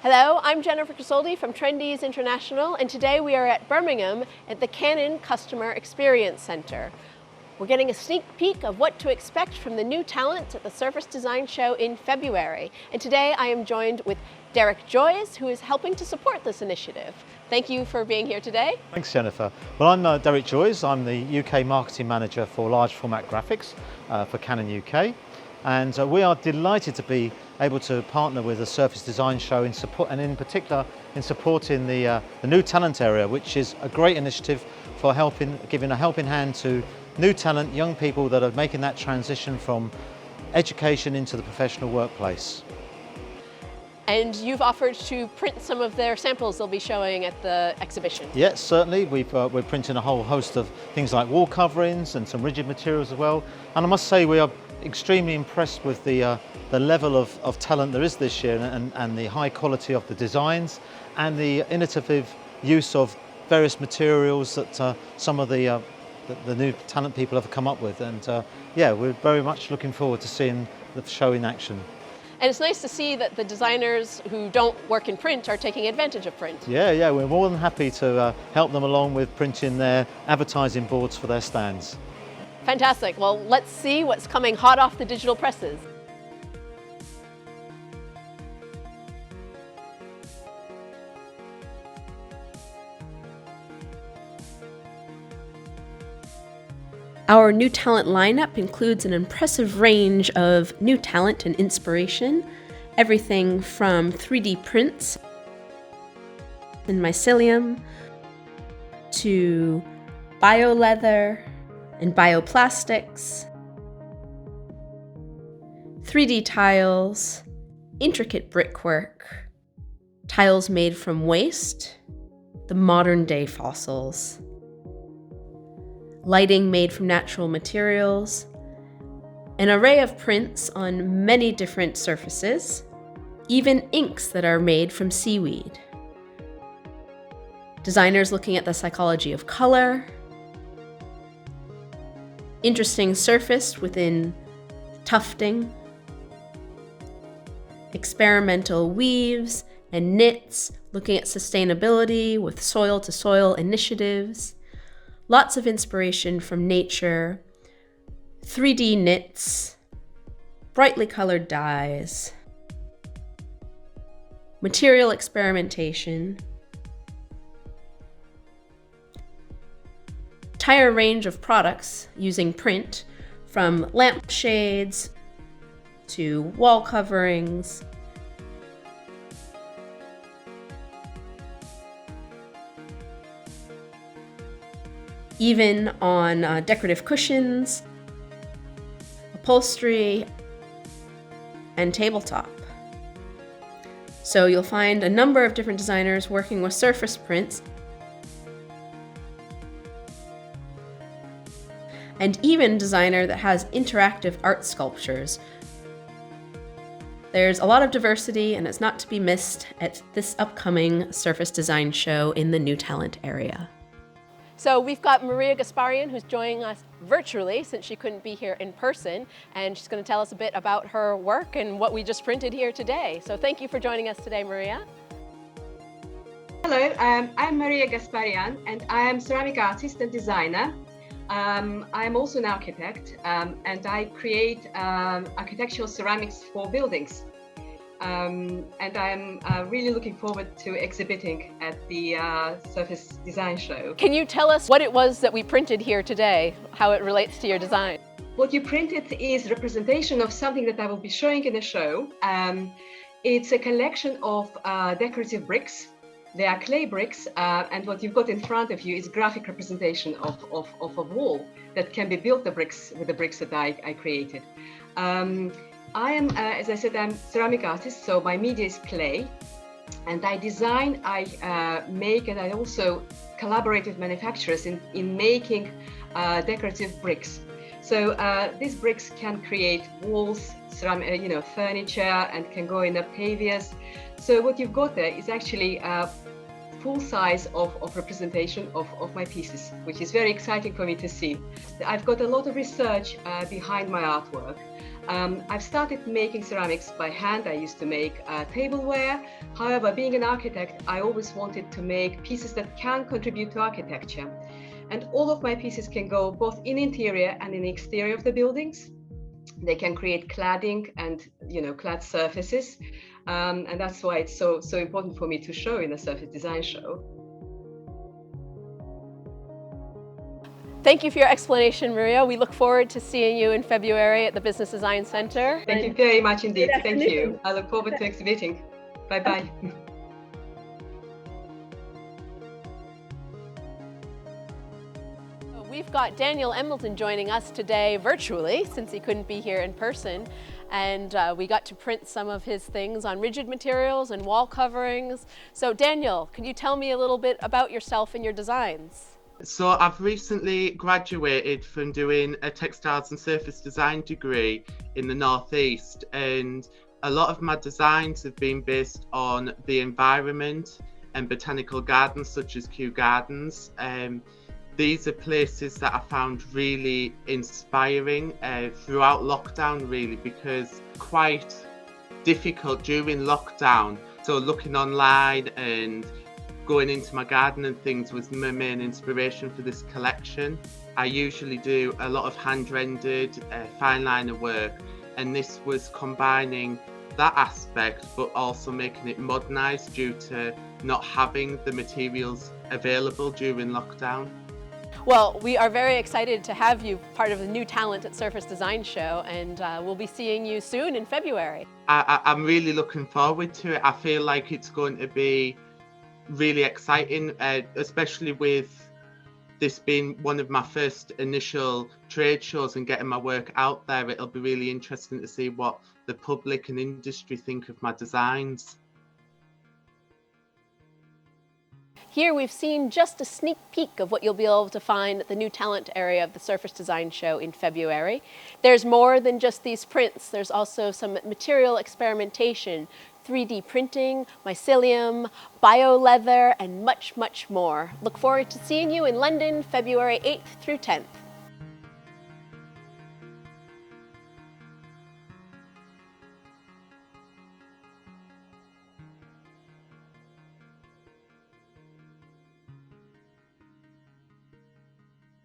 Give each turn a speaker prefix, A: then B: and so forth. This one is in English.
A: Hello, I'm Jennifer Casoldi from Trendease International, and today we are at Birmingham at the Canon Customer Experience Center. We're getting a sneak peek of what to expect from the new talent at the Surface Design Show in February. And today I am joined with Joyce, who is helping to support this initiative. Thank you for being here today.
B: Thanks, Jennifer. Well, I'm Joyce. I'm the UK Marketing Manager for Large Format Graphics for Canon UK. And we are delighted to be able to partner with the Surface Design Show in support, and in particular in supporting the new talent area, which is a great initiative for giving a helping hand to new talent, young people that are making that transition from education into the professional workplace.
A: And you've offered to print some of their samples they'll be showing at the exhibition.
B: Yes, certainly. We're printing a whole host of things like wall coverings and some rigid materials as well. And I must say we are extremely impressed with the level of talent there is this year, and the high quality of the designs and the innovative use of various materials that some of the new talent people have come up with. And yeah, we're very much looking forward to seeing the show in action.
A: And it's nice to see that the designers who don't work in print are taking advantage of print.
B: Yeah, we're more than happy to help them along with printing their advertising boards for their stands.
A: Fantastic. Well, let's see what's coming hot off the digital presses. Our new talent lineup includes an impressive range of new talent and inspiration, everything from 3D prints in mycelium to bio-leather and bioplastics, 3D tiles, intricate brickwork, tiles made from waste, the modern-day fossils, lighting made from natural materials, an array of prints on many different surfaces, even inks that are made from seaweed. Designers looking at the psychology of color, interesting surface within tufting, experimental weaves and knits looking at sustainability with soil-to-soil initiatives, lots of inspiration from nature, 3D knits, brightly colored dyes, material experimentation, entire range of products using print, from lampshades to wall coverings, even on decorative cushions, upholstery, and tabletop. So you'll find a number of different designers working with surface prints, and even a designer that has interactive art sculptures. There's a lot of diversity, and it's not to be missed at this upcoming Surface Design Show in the new talent area. So we've got Maria Gasparian, who's joining us virtually since she couldn't be here in person, and she's going to tell us a bit about her work and what we just printed here today. So thank you for joining us today, Maria.
C: Hello, I'm Maria Gasparian, and I am ceramic artist and designer. I'm also an architect, and I create architectural ceramics for buildings. And I'm really looking forward to exhibiting at the Surface Design Show.
A: Can you tell us what it was that we printed here today, how it relates to your design?
C: What you printed is representation of something that I will be showing in the show. It's a collection of decorative bricks. They are clay bricks, and what you've got in front of you is graphic representation of a wall that can be built with the bricks that I created. I am, as I said, I'm a ceramic artist, so my media is clay, and I design, I make, and I also collaborate with manufacturers in making decorative bricks. So these bricks can create walls, ceramic, furniture, and can go in the pavias. So what you've got there is actually a full size of representation of my pieces, which is very exciting for me to see. I've got a lot of research behind my artwork. I've started making ceramics by hand. I used to make tableware. However, being an architect, I always wanted to make pieces that can contribute to architecture. And all of my pieces can go both in interior and in exterior of the buildings. They can create cladding and clad surfaces, and that's why it's so important for me to show in a surface design show.
A: Thank you for your explanation, Maria. We look forward to seeing you in February at the Business Design Center.
C: Thank you very much indeed. Thank you. I look forward to exhibiting. Bye-bye.
A: We've got Daniel Emelson joining us today virtually, since he couldn't be here in person. And we got to print some of his things on rigid materials and wall coverings. So Daniel, can you tell me a little bit about yourself and your designs?
D: So I've recently graduated from doing a textiles and surface design degree in the Northeast, and a lot of my designs have been based on the environment and botanical gardens such as Kew Gardens. These are places that I found really inspiring throughout lockdown, really, because quite difficult during lockdown. So looking online and going into my garden and things was my main inspiration for this collection. I usually do a lot of hand-rendered fine liner work, and this was combining that aspect but also making it modernized due to not having the materials available during lockdown.
A: Well, we are very excited to have you part of the New Talent at Surface Design Show, and we'll be seeing you soon in February.
D: I'm really looking forward to it. I feel like it's going to be really exciting, especially with this being one of my first initial trade shows and getting my work out there. It'll be really interesting to see what the public and industry think of my designs.
A: Here we've seen just a sneak peek of what you'll be able to find at the New Talent area of the Surface Design Show in February. There's more than just these prints. There's also some material experimentation, 3D printing, mycelium, bio-leather, and much, much more. Look forward to seeing you in London, February 8th through 10th.